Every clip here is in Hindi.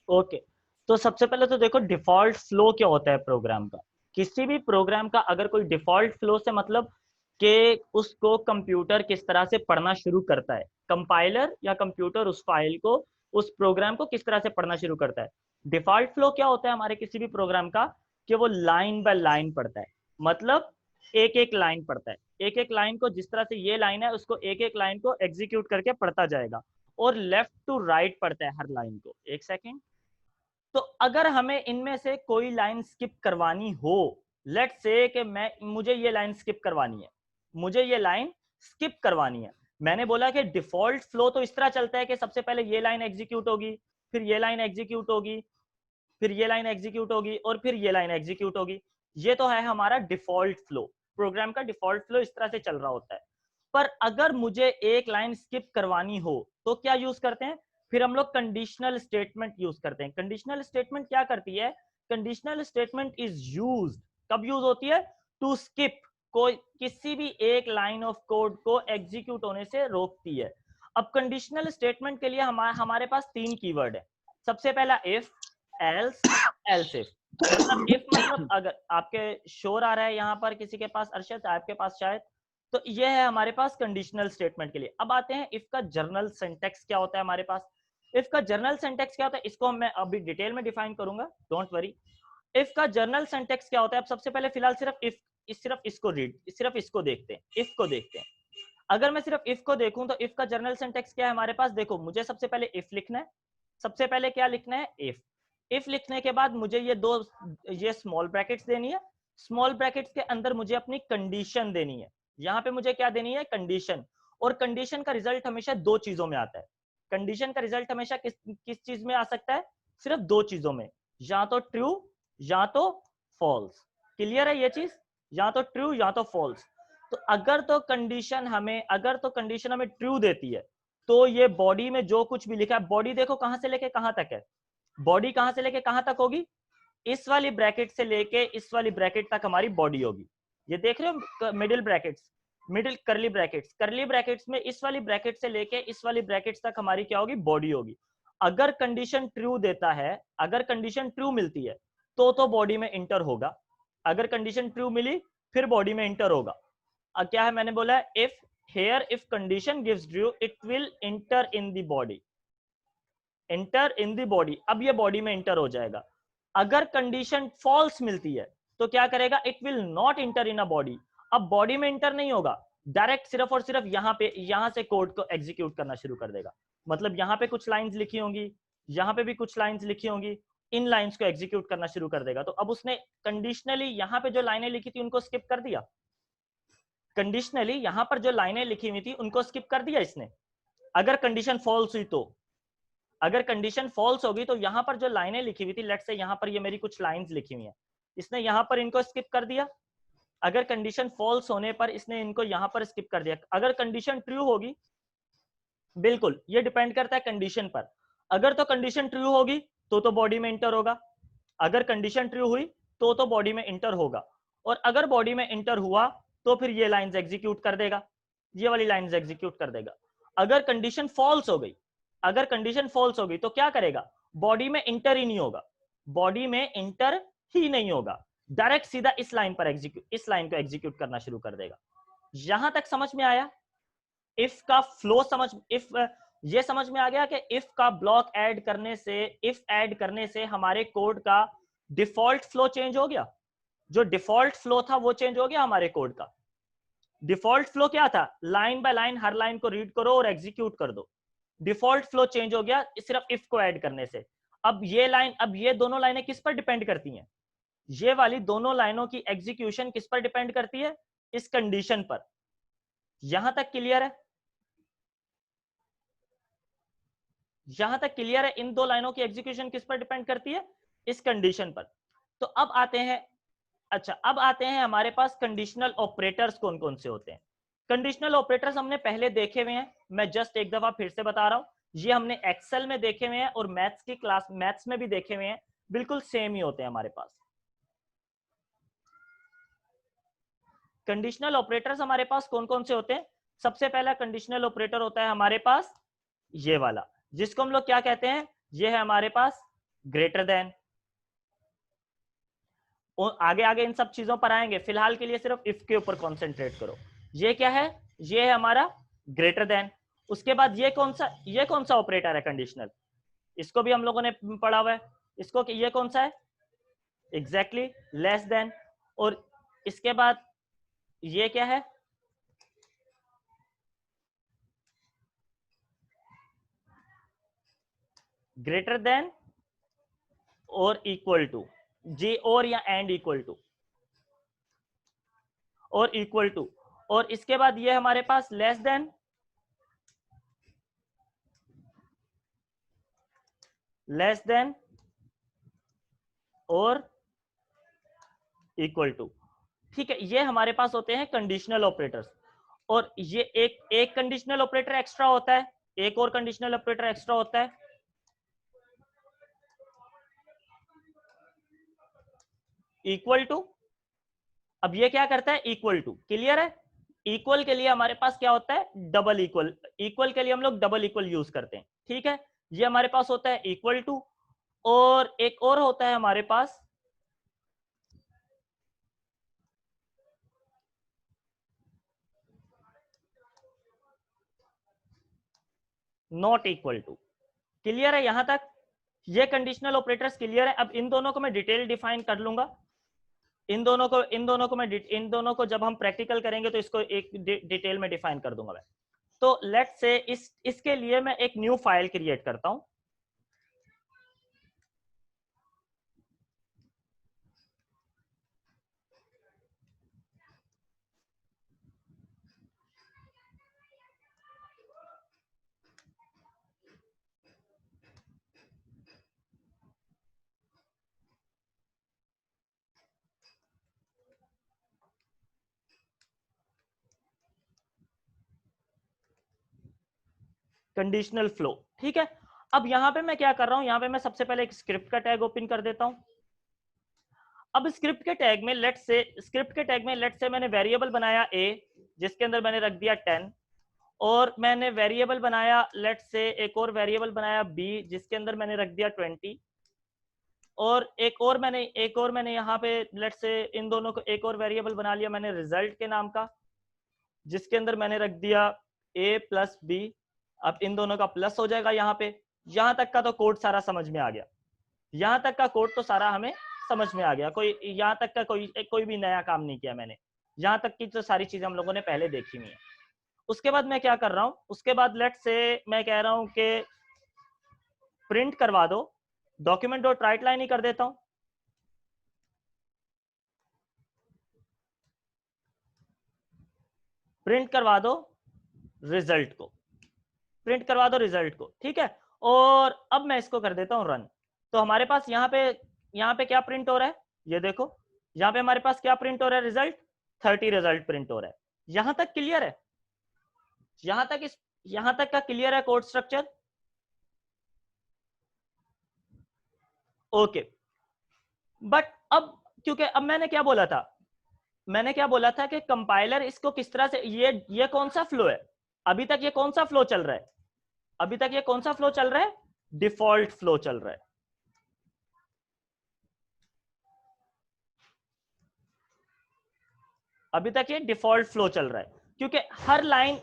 ओके, तो सबसे पहले तो देखो डिफॉल्ट फ्लो क्या होता है प्रोग्राम का। किसी भी प्रोग्राम का अगर कोई डिफॉल्ट फ्लो से मतलब कि उसको कंप्यूटर किस तरह से पढ़ना शुरू करता है, कंपाइलर या कंप्यूटर उस फाइल को, उस प्रोग्राम को किस तरह से पढ़ना शुरू करता है। डिफॉल्ट फ्लो क्या होता है हमारे किसी भी प्रोग्राम का, कि वो लाइन बाय लाइन पढ़ता है, मतलब एक एक लाइन पढ़ता है, एक एक लाइन को, जिस तरह से ये लाइन है उसको एक एक लाइन को एग्जीक्यूट करके पढ़ता जाएगा, और लेफ्ट टू राइट पढ़ता है हर लाइन को। एक सेकेंड, तो अगर हमें इनमें से कोई लाइन स्किप करवानी हो, लेट्स से कि मुझे ये लाइन स्किप करवानी है, मुझे ये लाइन स्किप करवानी है। मैंने बोला कि डिफॉल्ट फ्लो तो इस तरह चलता है कि सबसे पहले ये लाइन एग्जीक्यूट होगी, फिर ये लाइन एग्जीक्यूट होगी, फिर ये लाइन एग्जीक्यूट होगी, और फिर ये लाइन एग्जीक्यूट होगी। ये तो है हमारा डिफॉल्ट फ्लो, प्रोग्राम का डिफॉल्ट फ्लो इस तरह से चल रहा होता है। पर अगर मुझे एक लाइन स्किप करवानी हो तो क्या यूज करते हैं, फिर हम लोग कंडीशनल स्टेटमेंट यूज करते हैं। कंडीशनल स्टेटमेंट क्या करती है, कंडीशनल स्टेटमेंट इज यूज्ड, कब यूज होती है, टू स्किप, कोई किसी भी एक लाइन ऑफ कोड को एग्जीक्यूट होने से रोकती है। अब कंडीशनल स्टेटमेंट के लिए हमारे पास तीन कीवर्ड है। सबसे पहला इफ, एल्स, एल्स इफ। मतलब इफ मतलब अगर, आपके शोर आ रहा है यहाँ पर किसी के पास, अरशद आपके पास शायद, तो ये है हमारे पास कंडीशनल स्टेटमेंट के लिए। अब आते हैं इफ का जर्नल सिंटैक्स क्या होता है हमारे पास। इफ का जर्नल सिंटैक्स क्या होता है, इसको मैं अभी डिटेल में डिफाइन करूंगा, डोंट वरी। इफ का जर्नल सिंटैक्स क्या होता है, अब सबसे पहले फिलहाल सिर्फ इसको रीड, सिर्फ इसको देखते हैं, इफ को देखते हैं। अगर मैं सिर्फ इफ को देखूं तो इफ का जर्नल सिंटैक्स क्या है हमारे पास, देखो मुझे सबसे पहले इफ लिखना है, सबसे पहले क्या लिखना है, इफ लिखने के बाद मुझे ये स्मॉल ब्रैकेट्स देनी है, स्मॉल ब्रैकेट्स के अंदर मुझे अपनी कंडीशन देनी है। यहाँ पे मुझे क्या देनी है, कंडीशन। और कंडीशन का रिजल्ट हमेशा दो चीजों में आता है। कंडीशन का रिजल्ट हमेशा किस किस चीज में आ सकता है, सिर्फ दो चीजों में, या तो ट्रू या तो फॉल्स। क्लियर है ये चीज, या तो ट्रू या तो फॉल्स। तो अगर तो कंडीशन हमें ट्रू देती है, तो ये बॉडी में जो कुछ भी लिखा है, बॉडी देखो कहां से लेके कहां तक है, बॉडी कहां से लेके कहां तक होगी, इस वाली ब्रैकेट से लेके इस वाली ब्रैकेट तक हमारी बॉडी होगी। ये देख रहे हो मिडिल ब्रैकेट्स, मिडिल करली ब्रैकेट्स में इस वाली ब्रैकेट से लेके इस वाली ब्रैकेट्स तक हमारी क्या होगी, बॉडी होगी। अगर कंडीशन ट्रू देता है, अगर कंडीशन ट्रू मिलती है तो बॉडी में इंटर होगा, अगर कंडीशन ट्रू मिली फिर बॉडी में इंटर होगा। क्या है, मैंने बोला if here if condition gives true it will enter in the body, enter in the body, अब ये बॉडी में इंटर हो जाएगा। अगर कंडीशन फॉल्स मिलती है तो क्या करेगा, it will not inter in a body, अब बॉडी में इंटर नहीं होगा, डायरेक्ट सिर्फ और सिर्फ यहां से कोड को एग्जीक्यूट करना शुरू कर देगा। मतलब यहाँ पे कुछ लाइंस लिखी होंगी, यहाँ पे भी कुछ लाइंस लिखी होंगी, इन लाइंस को एग्जीक्यूट करना शुरू कर देगा। तो अब उसने कंडीशनली यहाँ पे जो लाइनें लिखी थी उनको स्किप कर दिया, कंडीशनली यहां पर जो लाइनें लिखी हुई थी उनको स्किप कर दिया इसने। अगर कंडीशन फॉल्स हुई तो, अगर कंडीशन फॉल्स होगी तो यहां पर जो लाइनें लिखी हुई थी, लेट्स से यहां पर ये मेरी कुछ लाइंस लिखी हुई हैं, इसने यहां पर इनको स्किप कर दिया। अगर कंडीशन फॉल्स होने पर इसने इनको यहां पर स्किप कर दिया। अगर कंडीशन ट्रू होगी, बिल्कुल ये डिपेंड करता है कंडीशन पर, अगर तो कंडीशन ट्रू होगी तो बॉडी में इंटर होगा, अगर कंडीशन ट्रू हुई तो बॉडी में इंटर होगा, और अगर बॉडी में इंटर हुआ तो फिर ये लाइंस एग्जीक्यूट कर देगा, ये वाली लाइंस एग्जीक्यूट कर देगा। अगर कंडीशन फॉल्स हो गई, अगर कंडीशन फॉल्स होगी तो क्या करेगा, बॉडी में इंटर ही नहीं होगा, बॉडी में इंटर ही नहीं होगा, डायरेक्ट सीधा इस लाइन पर इस लाइन को एग्जीक्यूट करना शुरू कर देगा। यहां तक समझ में आया, इफ का फ्लो इफ ये समझ में आ गया कि इफ का ब्लॉक ऐड करने से, इफ ऐड करने से हमारे कोड का डिफॉल्ट फ्लो चेंज हो गया, जो डिफॉल्ट फ्लो था वो चेंज हो गया हमारे कोड का। डिफॉल्ट फ्लो क्या था, line by line her line को रीड करो और एग्जीक्यूट कर दो, डिफॉल्ट फ्लो चेंज हो गया सिर्फ इफ को ऐड करने से। अब ये दोनों लाइनें किस पर डिपेंड करती हैं, ये वाली दोनों लाइनों की एग्जीक्यूशन किस पर डिपेंड करती है, इस कंडीशन पर। यहां तक क्लियर है, यहां तक क्लियर है, इन दो लाइनों की एग्जीक्यूशन किस पर डिपेंड करती है, इस कंडीशन पर। तो अब आते हैं, अच्छा अब आते हैं हमारे पास कंडीशनल ऑपरेटर्स कौन कौन से होते हैं। कंडीशनल ऑपरेटर्स हमने पहले देखे हुए हैं, मैं जस्ट एक दफा फिर से बता रहा हूं, ये हमने एक्सेल में देखे हुए हैं और मैथ्स की क्लास, मैथ्स में भी देखे हुए हैं, बिल्कुल सेम ही होते हैं हमारे पास। कंडीशनल ऑपरेटर्स हमारे पास कौन कौन से होते हैं, सबसे पहला कंडीशनल ऑपरेटर होता है हमारे पास ये वाला, जिसको हम लोग क्या कहते हैं, ये है हमारे पास ग्रेटर देन, आगे आगे इन सब चीजों पर आएंगे, फिलहाल के लिए सिर्फ इफ के ऊपर कॉन्सेंट्रेट करो। ये क्या है, ये है हमारा ग्रेटर देन। उसके बाद ये कौन सा ऑपरेटर है कंडीशनल, इसको भी हम लोगों ने पढ़ा हुआ है, इसको ये कौन सा है, एग्जैक्टली लेस देन। और इसके बाद ये क्या है, ग्रेटर देन और इक्वल टू, जी और या एंड इक्वल टू, और इक्वल टू। और इसके बाद ये हमारे पास लेस देन, लेस देन और इक्वल टू। ठीक है, ये हमारे पास होते हैं कंडीशनल ऑपरेटर्स। और ये एक कंडीशनल ऑपरेटर एक्स्ट्रा होता है, एक और कंडीशनल ऑपरेटर एक्स्ट्रा होता है, इक्वल टू। अब ये क्या करता है, इक्वल टू, क्लियर है। इक्वल के लिए हमारे पास क्या होता है, डबल इक्वल, इक्वल के लिए हम लोग डबल इक्वल यूज करते हैं, ठीक है। ये हमारे पास होता है इक्वल टू, और एक और होता है हमारे पास नॉट इक्वल टू। क्लियर है यहां तक, ये कंडीशनल ऑपरेटर्स क्लियर है। अब इन दोनों को मैं डिटेल डिफाइन कर लूंगा, इन दोनों को जब हम प्रैक्टिकल करेंगे तो इसको एक डिटेल में डिफाइन कर दूंगा मैं। तो लेट्स से इसके लिए मैं एक न्यू फाइल क्रिएट करता हूं। कंडीशनल फ्लो, ठीक है। अब यहां पे मैं क्या कर रहा हूं, यहां पे मैं सबसे पहले एक स्क्रिप्ट का टैग ओपन कर देता हूं। अब स्क्रिप्ट के टैग में लेट्स से मैंने वेरिएबल बनाया a, जिसके अंदर मैंने रख दिया 10, और मैंने वेरिएबल बनाया लेट्स से एक और वेरिएबल बनाया b, जिसके अंदर मैंने रख दिया 20, और एक और मैंने यहाँ पे लेट्स से इन दोनों को एक और वेरिएबल बना लिया मैंने रिजल्ट के नाम का, जिसके अंदर मैंने रख दिया a प्लस b। अब इन दोनों का प्लस हो जाएगा यहाँ पे। यहाँ तक का तो कोड सारा समझ में आ गया, यहाँ तक का कोड तो सारा हमें समझ में आ गया, कोई यहाँ तक का कोई भी नया काम नहीं किया मैंने, यहाँ तक की तो सारी चीजें हम लोगों ने पहले देखी हुई है। उसके बाद मैं क्या कर रहा हूँ, उसके बाद लेट्स से मैं कह रहा हूँ कि प्रिंट करवा दो, डॉक्यूमेंट डॉट राइट लाइन ही कर देता हूँ, प्रिंट करवा दो रिजल्ट को, प्रिंट करवा दो रिजल्ट को, ठीक है। और अब मैं इसको कर देता हूं रन। तो हमारे पास यहाँ पे क्या प्रिंट हो रहा है, ये देखो, यहाँ पे हमारे पास क्या प्रिंट हो रहा है, रिजल्ट 30 रिजल्ट प्रिंट हो रहा है। यहां तक क्लियर है, यहां तक का क्लियर है कोड स्ट्रक्चर, ओके। बट अब क्योंकि अब मैंने क्या बोला था कि कंपाइलर इसको किस तरह से, ये कौन सा फ्लो है, अभी तक ये कौन सा फ्लो चल रहा है, अभी तक ये कौन सा फ्लो चल रहा है, डिफॉल्ट फ्लो चल रहा है। अभी तक ये डिफॉल्ट फ्लो चल रहा है, क्योंकि हर लाइन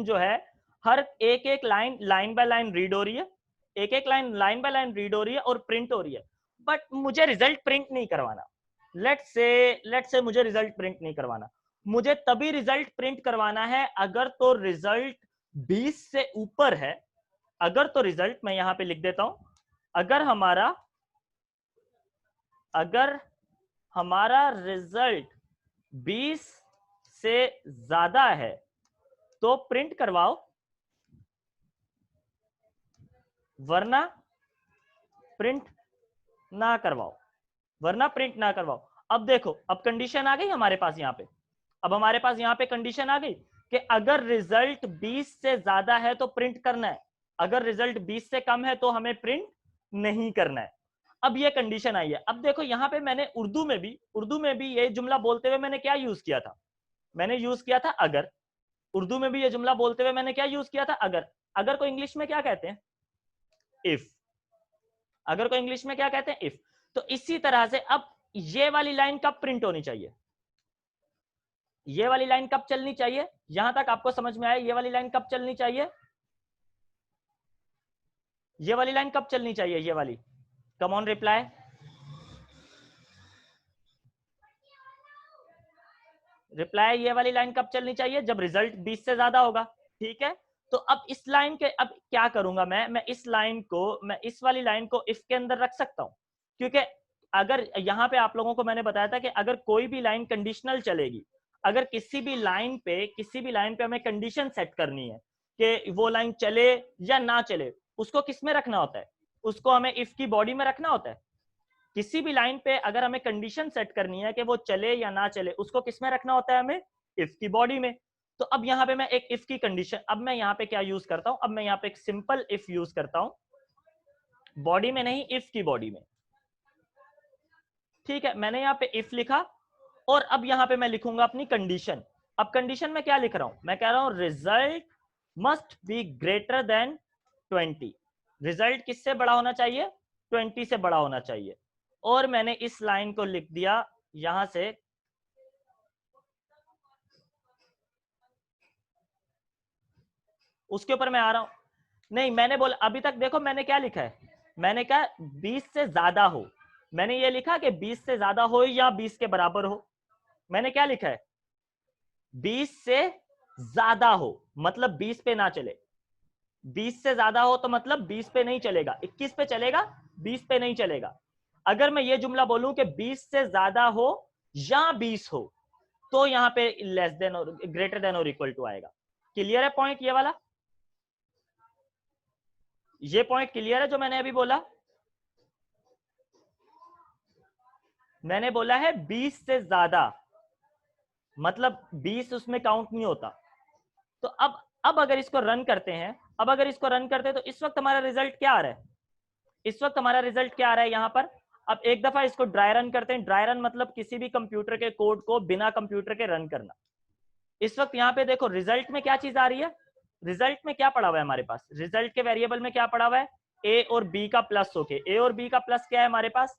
जो है, हर एक line line by line read हो रही है, एक लाइन बाय लाइन रीड हो रही है और प्रिंट हो रही है। बट मुझे रिजल्ट प्रिंट नहीं करवाना, लेट्स से मुझे रिजल्ट प्रिंट नहीं करवाना, मुझे तभी रिजल्ट प्रिंट करवाना है अगर तो रिजल्ट 20 से ऊपर है। अगर तो रिजल्ट मैं यहां पे लिख देता हूं, अगर हमारा रिजल्ट 20 से ज्यादा है तो प्रिंट करवाओ, वरना प्रिंट ना करवाओ। अब देखो, अब कंडीशन आ गई हमारे पास यहाँ पे, अब हमारे पास यहाँ पे कंडीशन आ गई कि अगर रिजल्ट 20 से ज्यादा है तो प्रिंट करना है, अगर रिजल्ट 20 से कम है तो हमें प्रिंट नहीं करना है। अब ये कंडीशन आई है। अब देखो यहाँ पे मैंने उर्दू में भी ये जुमला बोलते हुए मैंने क्या यूज किया था, मैंने यूज किया था अगर। उर्दू में भी ये जुमला बोलते हुए मैंने क्या यूज किया था, अगर। अगर को इंग्लिश में क्या कहते हैं, इफ। अगर को इंग्लिश में क्या कहते हैं, इफ। तो इसी तरह से अब ये वाली लाइन कब प्रिंट होनी चाहिए, ये वाली लाइन कब चलनी चाहिए, यहां तक आपको समझ में आया, ये वाली लाइन कब चलनी चाहिए, ये वाली लाइन कब चलनी चाहिए, ये वाली, कम ऑन रिप्लाई। रिप्लाई, ये वाली लाइन कब चलनी चाहिए, जब रिजल्ट 20 से ज्यादा होगा, ठीक है। तो अब इस लाइन के, अब क्या करूंगा मैं इस लाइन को, मैं इस वाली लाइन को इफ के अंदर रख सकता हूं, क्योंकि अगर यहां पे आप लोगों को मैंने बताया था कि अगर कोई भी लाइन कंडीशनल चलेगी, अगर किसी भी लाइन पे हमें कंडीशन सेट करनी है कि वो लाइन चले या ना चले, उसको किस में रखना होता है, उसको हमें इफ की बॉडी में रखना होता है। किसी भी लाइन पे अगर हमें कंडीशन सेट करनी है कि वो चले या ना चले, उसको किस में रखना होता है, हमें इफ की बॉडी में। तो अब यहाँ पे मैं एक इफ की कंडीशन, अब मैं यहाँ पे क्या यूज करता हूं, अब मैं यहाँ पे एक सिंपल इफ यूज करता हूं, बॉडी में नहीं, इफ की बॉडी में, ठीक है। मैंने यहाँ पे इफ लिखा, और अब यहाँ पे मैं लिखूंगा अपनी कंडीशन। अब कंडीशन में क्या लिख रहा हूं, मैं कह रहा हूं result must be greater than 20। Result किससे बड़ा होना चाहिए, 20 से बड़ा होना चाहिए। और मैंने इस लाइन को लिख दिया यहां से, उसके ऊपर मैं आ रहा हूं, नहीं मैंने बोला अभी तक, देखो मैंने क्या लिखा है, मैंने कहा 20 से ज्यादा हो, मैंने ये लिखा कि 20 से ज्यादा हो या 20 के बराबर हो, मैंने क्या लिखा है, 20 से ज्यादा हो, मतलब 20 पे ना चले, 20 से ज्यादा हो तो मतलब 20 पे नहीं चलेगा, 21 पे चलेगा, 20 पे नहीं चलेगा। अगर मैं ये जुमला बोलूं कि 20 से ज्यादा हो या 20 हो, तो यहां पे लेस देन और ग्रेटर देन और इक्वल टू आएगा। क्लियर है पॉइंट ये वाला, ये पॉइंट क्लियर है जो मैंने अभी बोला, मैंने बोला है 20 से ज्यादा, मतलब 20 उसमें काउंट नहीं होता। तो अब अगर इसको रन करते हैं, अब अगर इसको रन करते हैं तो इस वक्त हमारा रिजल्ट क्या आ रहा है, इस वक्त हमारा रिजल्ट क्या आ रहा है यहां पर। अब एक दफा इसको ड्राई रन करते हैं, ड्राई रन मतलब किसी भी कंप्यूटर के कोड को बिना कंप्यूटर के रन करना। इस वक्त यहाँ पे देखो रिजल्ट में क्या चीज आ रही है, रिजल्ट में क्या पड़ा हुआ है हमारे पास, रिजल्ट के वेरिएबल में क्या पड़ा हुआ है, ए और बी का प्लस होके, ए और बी का प्लस क्या है हमारे पास,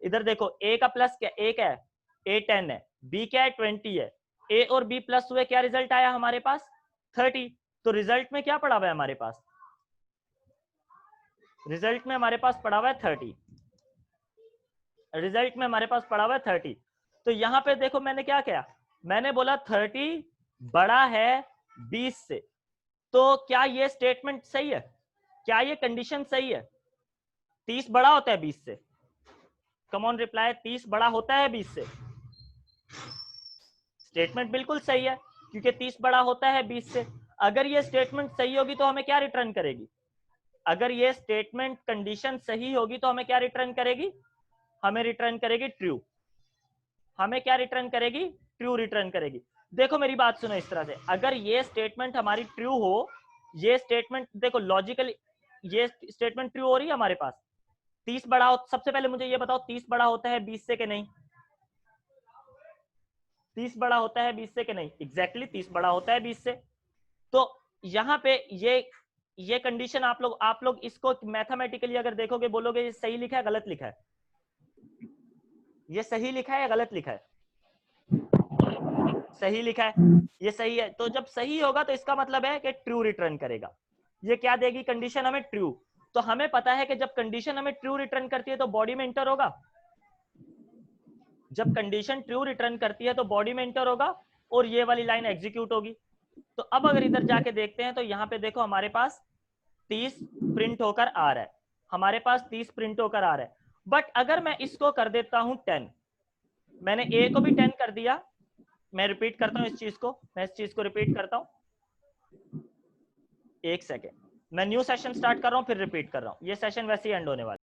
इधर देखो ए का प्लस क्या, ए क्या है, ए 10 है, बी क्या है 20 है, ए और बी प्लस हुए, क्या रिजल्ट आया हमारे पास 30। तो रिजल्ट में क्या पड़ा हुआ है हमारे पास, रिजल्ट में हमारे पास पड़ा हुआ है 30, रिजल्ट में हमारे पास पड़ा हुआ है 30। तो यहां पे देखो मैंने क्या किया, मैंने बोला 30 बड़ा है 20 से। तो क्या ये स्टेटमेंट सही है, क्या ये कंडीशन सही है, 30 बड़ा होता है 20 से, कम ऑन रिप्लाई, 30 बड़ा होता है 20 से, स्टेटमेंट बिल्कुल सही है, क्योंकि 30 बड़ा होता है 20 से। अगर ये स्टेटमेंट सही होगी तो हमें क्या रिटर्न करेगी, अगर ये स्टेटमेंट कंडीशन सही होगी तो हमें क्या रिटर्न करेगी, हमें रिटर्न करेगी ट्रू, हमें क्या रिटर्न करेगी, ट्रू रिटर्न करेगी। देखो मेरी बात सुनो इस तरह से, अगर ये स्टेटमेंट हमारी ट्रू हो, ये स्टेटमेंट देखो लॉजिकली, ये स्टेटमेंट ट्रू हो रही है हमारे पास, 30 बड़ा हो, सबसे पहले मुझे ये बताओ 30 बड़ा होता है 20 से कि नहीं, 30 बड़ा होता है 20 से कि नहीं, एग्जैक्टली 30 बड़ा होता है 20 से। तो यहाँ पे ये कंडीशन आप लोग इसको मैथमेटिकली अगर देखोगे, बोलोगे ये सही लिखा है गलत लिखा है, ये सही लिखा है या गलत लिखा है, सही लिखा है, ये सही है। तो जब सही होगा तो इसका मतलब है कि ट्रू रिटर्न करेगा, ये क्या देगी कंडीशन हमें, ट्रू। तो हमें पता है कि जब कंडीशन हमें ट्रू रिटर्न करती है तो बॉडी में इंटर होगा, जब कंडीशन ट्रू रिटर्न करती है तो बॉडी में इंटर होगा और ये वाली लाइन एग्जीक्यूट होगी। तो अब अगर इधर जाके देखते हैं तो यहाँ पे देखो हमारे पास 30 प्रिंट होकर आ रहा है, हमारे पास 30 प्रिंट होकर आ रहा है। बट अगर मैं इसको कर देता हूं 10, मैंने ए को भी 10 कर दिया, मैं रिपीट करता हूं इस चीज को, मैं इस चीज को रिपीट करता हूं, एक सेकेंड, मैं न्यू सेशन स्टार्ट कर रहा हूं फिर रिपीट कर रहा हूं, ये सेशन वैसे ही एंड होने वाला है।